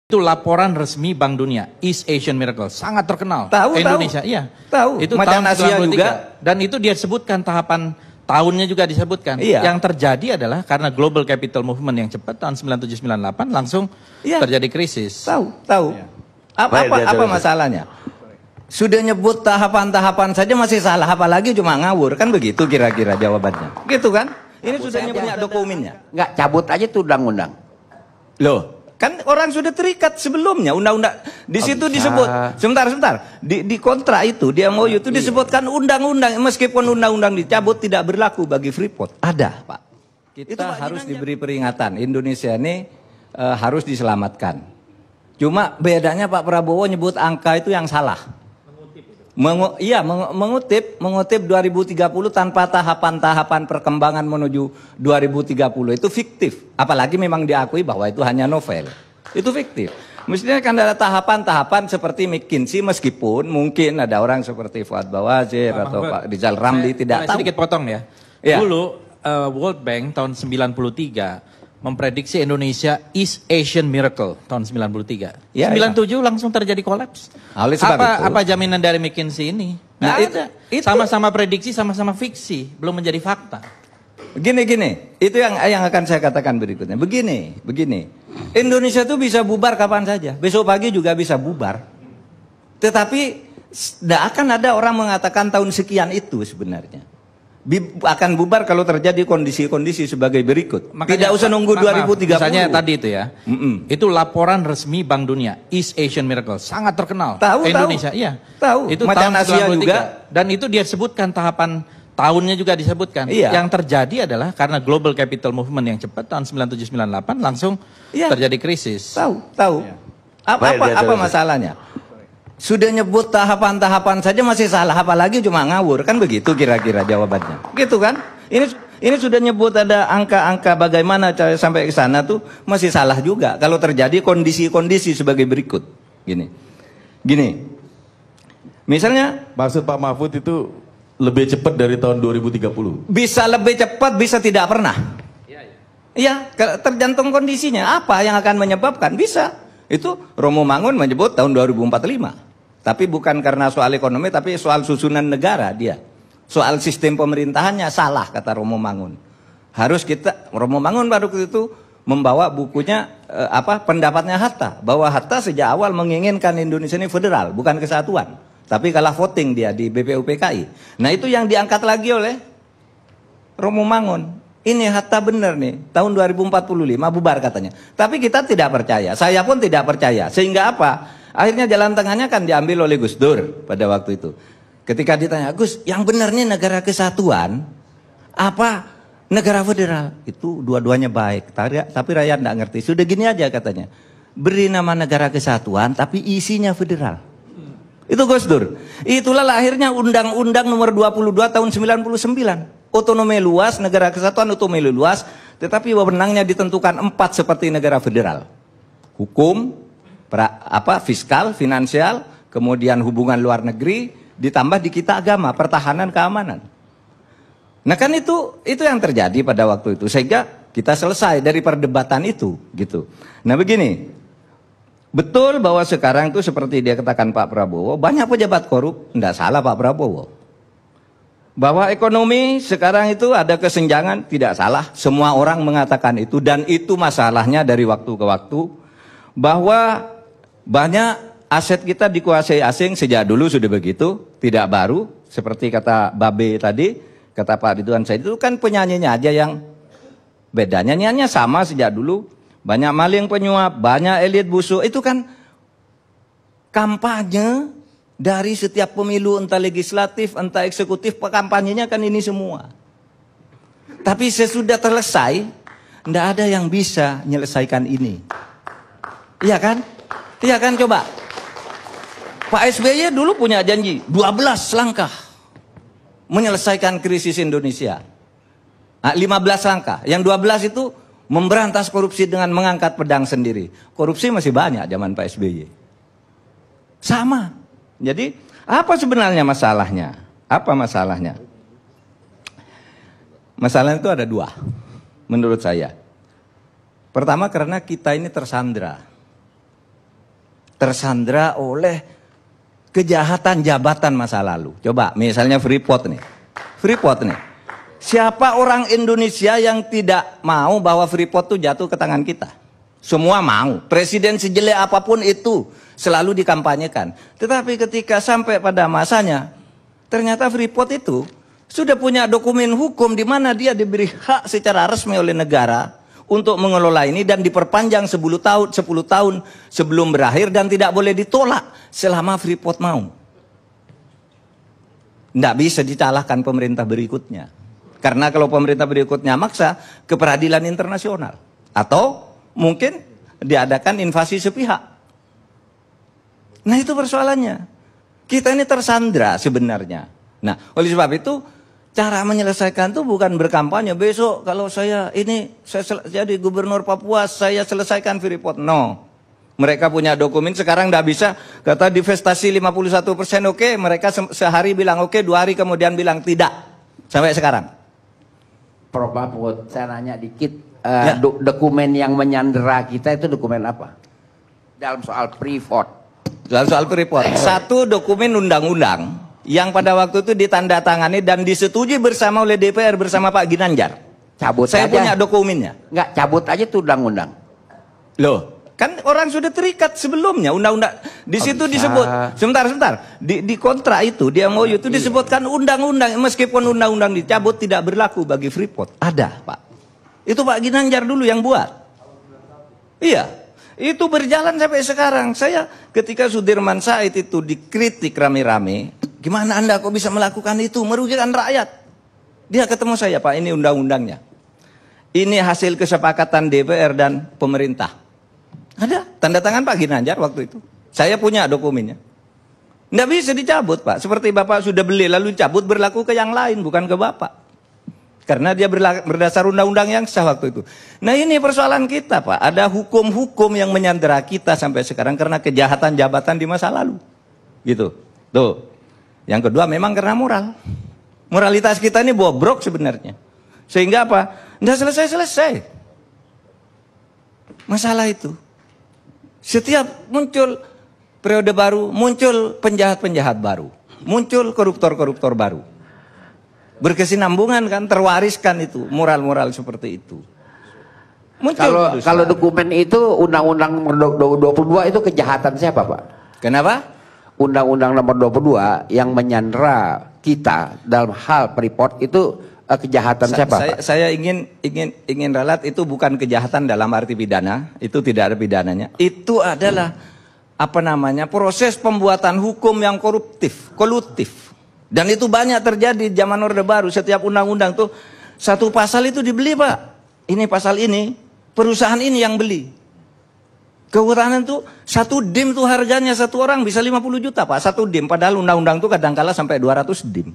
Itu laporan resmi Bank Dunia, East Asian Miracle, sangat terkenal. Tahu, Indonesia, tahu. iya. Tahu. Itu Macan tahun Asia 93. juga. Dan itu dia sebutkan tahapan tahunnya juga disebutkan. Iya. Yang terjadi adalah karena Global Capital Movement yang cepat tahun 97-98 langsung terjadi krisis. Tahu. Iya. Apa masalahnya? Sudah nyebut tahapan-tahapan saja masih salah, apalagi cuma ngawur, kan begitu kira-kira jawabannya. Gitu kan? Ini sudah punya dokumennya. Nggak, cabut aja tuh undang-undang. Loh, kan orang sudah terikat sebelumnya undang-undang di situ disebut. Sebentar. Di kontrak itu, di MOU itu disebutkan undang-undang, meskipun undang-undang dicabut tidak berlaku bagi Freeport. Ada, Pak. Kita harus diberi peringatan. Indonesia ini harus diselamatkan. Cuma bedanya Pak Prabowo nyebut angka itu yang salah. Mengutip 2030 tanpa tahapan-tahapan perkembangan menuju 2030 itu fiktif. Apalagi memang diakui bahwa itu hanya novel. Itu fiktif. Mestinya kan ada tahapan-tahapan seperti McKinsey, meskipun mungkin ada orang seperti Fuad Bawazir atau Pak Rizal Ramli tidak tahu. Sedikit potong ya. Dulu World Bank tahun 93 memprediksi Indonesia East Asian Miracle tahun 93. 97 langsung terjadi kolaps. Apa jaminan dari McKinsey ini? Nah, itu sama-sama prediksi, sama-sama fiksi, belum menjadi fakta. Gini, itu yang akan saya katakan berikutnya. Begini. Indonesia itu bisa bubar kapan saja. Besok pagi juga bisa bubar. Tetapi tidak akan ada orang mengatakan tahun sekian itu sebenarnya. Akan bubar kalau terjadi kondisi-kondisi sebagai berikut. Makanya, tidak usah nunggu 2030. Misalnya tadi itu ya, itu laporan resmi Bank Dunia, East Asian Miracle, sangat terkenal. Tahu, Indonesia, iya. Tahu. Itu Macan tahun Asia 93. juga. Dan itu dia sebutkan tahapan tahunnya juga disebutkan. Iya. Yang terjadi adalah karena Global Capital Movement yang cepat tahun 97-98 langsung terjadi krisis. Tahu. Apa masalahnya? Sudah nyebut tahapan-tahapan saja masih salah, apalagi cuma ngawur, kan begitu kira-kira jawabannya. Gitu kan? Ini sudah nyebut ada angka-angka bagaimana cara sampai ke sana tuh masih salah juga. Kalau terjadi kondisi-kondisi sebagai berikut. Gini. Misalnya maksud Pak Mahfud itu lebih cepat dari tahun 2030. Bisa lebih cepat, bisa tidak pernah. Iya, tergantung kondisinya. Apa yang akan menyebabkan? Bisa. Itu Romo Mangun menyebut tahun 2045. Tapi bukan karena soal ekonomi, tapi soal susunan negara dia. Soal sistem pemerintahannya salah, kata Romo Mangun. Romo Mangun baru itu membawa bukunya, pendapatnya Hatta. Bahwa Hatta sejak awal menginginkan Indonesia ini federal, bukan kesatuan. Tapi kalah voting dia di BPUPKI. Nah itu yang diangkat lagi oleh Romo Mangun. Ini Hatta benar nih, tahun 2045 bubar katanya. Tapi kita tidak percaya, saya pun tidak percaya. Sehingga apa? Akhirnya jalan tengahnya kan diambil oleh Gus Dur pada waktu itu. Ketika ditanya, Gus, yang benar nih negara kesatuan, apa negara federal? Itu dua-duanya baik, tapi rakyat tidak ngerti. Sudah gini aja katanya, beri nama negara kesatuan, tapi isinya federal. Itu Gus Dur. Itulah akhirnya Undang-Undang nomor 22 tahun 99. Otonomi luas, negara kesatuan otonomi luas, tetapi wewenangnya ditentukan 4 seperti negara federal. Hukum, fiskal, finansial, kemudian hubungan luar negeri, ditambah di kita agama, pertahanan, keamanan. Nah kan itu yang terjadi pada waktu itu, sehingga kita selesai dari perdebatan itu, gitu. Nah begini, betul bahwa sekarang itu seperti dia katakan Pak Prabowo, banyak pejabat korup, tidak salah Pak Prabowo. Bahwa ekonomi sekarang itu ada kesenjangan, tidak salah. Semua orang mengatakan itu, dan itu masalahnya dari waktu ke waktu. Bahwa banyak aset kita dikuasai asing, sejak dulu sudah begitu, tidak baru. Seperti kata Babe tadi, kata Pak Ridwan Said, itu kan penyanyinya aja yang beda. Nyanyiannya sama sejak dulu. Banyak maling penyuap, banyak elit busuk. Itu kan kampanye dari setiap pemilu, entah legislatif, entah eksekutif, kampanyenya kan ini semua. Tapi sesudah selesai, tidak ada yang bisa menyelesaikan ini. Iya kan? Iya kan, coba. Pak SBY dulu punya janji 12 langkah menyelesaikan krisis Indonesia. Nah, 15 langkah. Yang 12 itu memberantas korupsi dengan mengangkat pedang sendiri. Korupsi masih banyak zaman Pak SBY. Sama. Jadi, apa sebenarnya masalahnya? Apa masalahnya? Masalahnya itu ada 2 menurut saya. Pertama karena kita ini tersandra. tersandra oleh kejahatan jabatan masa lalu. Coba misalnya Freeport nih. Freeport nih. Siapa orang Indonesia yang tidak mau bahwa Freeport itu jatuh ke tangan kita? Semua mau. Presiden sejelek apapun itu selalu dikampanyekan. Tetapi ketika sampai pada masanya, ternyata Freeport itu sudah punya dokumen hukum di mana dia diberi hak secara resmi oleh negara untuk mengelola ini dan diperpanjang 10 tahun sebelum berakhir dan tidak boleh ditolak selama Freeport mau. Tidak bisa disalahkan pemerintah berikutnya. Karena kalau pemerintah berikutnya maksa ke peradilan internasional. Atau mungkin diadakan invasi sepihak. Nah itu persoalannya. Kita ini tersandra sebenarnya. Nah oleh sebab itu cara menyelesaikan itu bukan berkampanye. Besok kalau saya jadi gubernur Papua, saya selesaikan Freeport. No. Mereka punya dokumen, sekarang tidak bisa. Kata divestasi 51% oke. Mereka sehari bilang oke, 2 hari kemudian bilang tidak. Sampai sekarang. Prof Mahfud, saya nanya dikit. Dokumen yang menyandera kita itu dokumen apa? Dalam soal Freeport. Dalam soal Freeport. Satu dokumen undang-undang yang pada waktu itu ditandatangani dan disetujui bersama oleh DPR bersama Pak Ginanjar. Cabut Saya aja. punya dokumennya. Enggak, cabut aja tuh undang-undang. Loh, kan orang sudah terikat sebelumnya undang-undang. Di situ disebut, sebentar. Di kontrak itu, di MOU itu disebutkan undang-undang, meskipun undang-undang dicabut tidak berlaku bagi Freeport. Ada, Pak. Itu Pak Ginanjar dulu yang buat. Iya. Itu berjalan sampai sekarang. Saya ketika Sudirman Said itu dikritik rame-rame, gimana Anda kok bisa melakukan itu? Merugikan rakyat. Dia ketemu saya, Pak, ini undang-undangnya. Ini hasil kesepakatan DPR dan pemerintah. Ada tanda tangan Pak Ginanjar waktu itu. Saya punya dokumennya. Nggak bisa dicabut, Pak. Seperti Bapak sudah beli lalu cabut, berlaku ke yang lain, bukan ke Bapak. Karena dia berdasar undang-undang yang sah waktu itu. Nah ini persoalan kita, Pak. Ada hukum-hukum yang menyandera kita sampai sekarang karena kejahatan jabatan di masa lalu. Gitu. Tuh. Yang kedua memang karena moral. Moralitas kita ini bobrok sebenarnya. Sehingga apa? Nggak selesai-selesai. Masalah itu. Setiap muncul periode baru, muncul penjahat-penjahat baru. Muncul koruptor-koruptor baru. Berkesinambungan kan, terwariskan itu moral-moral seperti itu. Kalau dokumen itu Undang-Undang nomor 22 itu kejahatan siapa, Pak? Kenapa? Undang-Undang nomor 22 yang menyandera kita dalam hal Freeport itu kejahatan siapa, Pak? Saya ingin ralat, itu bukan kejahatan dalam arti pidana, itu tidak ada pidananya. Itu adalah proses pembuatan hukum yang kolutif. Dan itu banyak terjadi zaman Orde Baru. Setiap undang-undang tuh satu pasal itu dibeli, Pak. Ini pasal ini, perusahaan ini yang beli. Kehutanan tuh satu dim tuh harganya satu orang bisa 50 juta, Pak. Satu dim, padahal undang-undang tuh kadang-kala sampai 200 dim.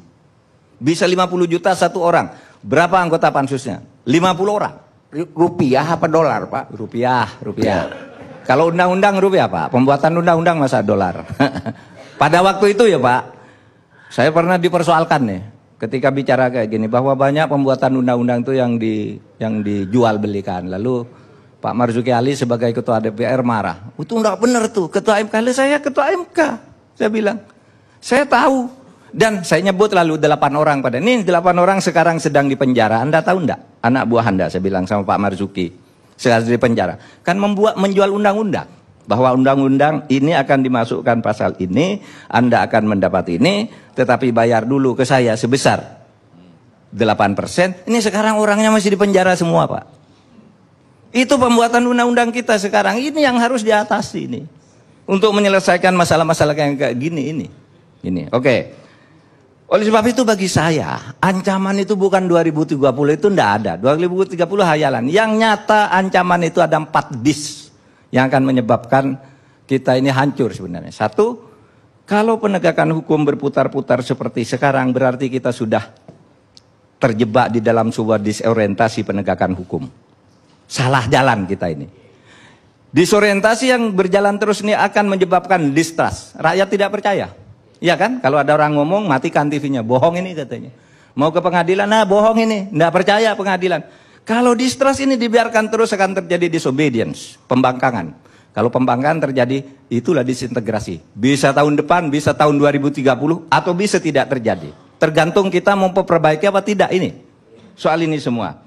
Bisa 50 juta satu orang. Berapa anggota pansusnya? 50 orang. Rupiah apa dolar, Pak? Rupiah. Kalau undang-undang rupiah, Pak. Pembuatan undang-undang masa dolar. Pada waktu itu ya, Pak. Saya pernah dipersoalkan nih, ketika bicara kayak gini, bahwa banyak pembuatan undang-undang itu yang dijual belikan. Lalu Pak Marzuki Ali sebagai ketua DPR marah. Itu enggak benar tuh, ketua MK. Saya ketua MK. Saya bilang, saya tahu. Dan saya nyebut lalu 8 orang pada ini. 8 orang sekarang sedang dipenjara. Anda tahu enggak? Anak buah Anda, saya bilang sama Pak Marzuki. Sekarang di penjara. Kan menjual undang-undang. Bahwa undang-undang ini akan dimasukkan pasal ini, Anda akan mendapat ini, tetapi bayar dulu ke saya sebesar 8%. Ini sekarang orangnya masih di penjara semua, Pak. Itu pembuatan undang-undang kita sekarang. Ini yang harus diatasi ini. Untuk menyelesaikan masalah-masalah yang kayak gini ini. Oke. Oleh sebab itu bagi saya, ancaman itu bukan 2030 itu enggak ada. 2030 hayalan. Yang nyata ancaman itu ada 4 dis. Yang akan menyebabkan kita ini hancur sebenarnya. Satu, kalau penegakan hukum berputar-putar seperti sekarang, berarti kita sudah terjebak di dalam sebuah disorientasi penegakan hukum. Salah jalan kita ini. Disorientasi yang berjalan terus ini akan menyebabkan distrust. Rakyat tidak percaya. Iya kan? Kalau ada orang ngomong, matikan TV-nya. Bohong ini katanya. Mau ke pengadilan, nah bohong ini. Nggak percaya pengadilan. Kalau distrust ini dibiarkan terus akan terjadi disobedience, pembangkangan. Kalau pembangkangan terjadi, itulah disintegrasi. Bisa tahun depan, bisa tahun 2030, atau bisa tidak terjadi. Tergantung kita mau memperbaiki apa tidak ini. Soal ini semua.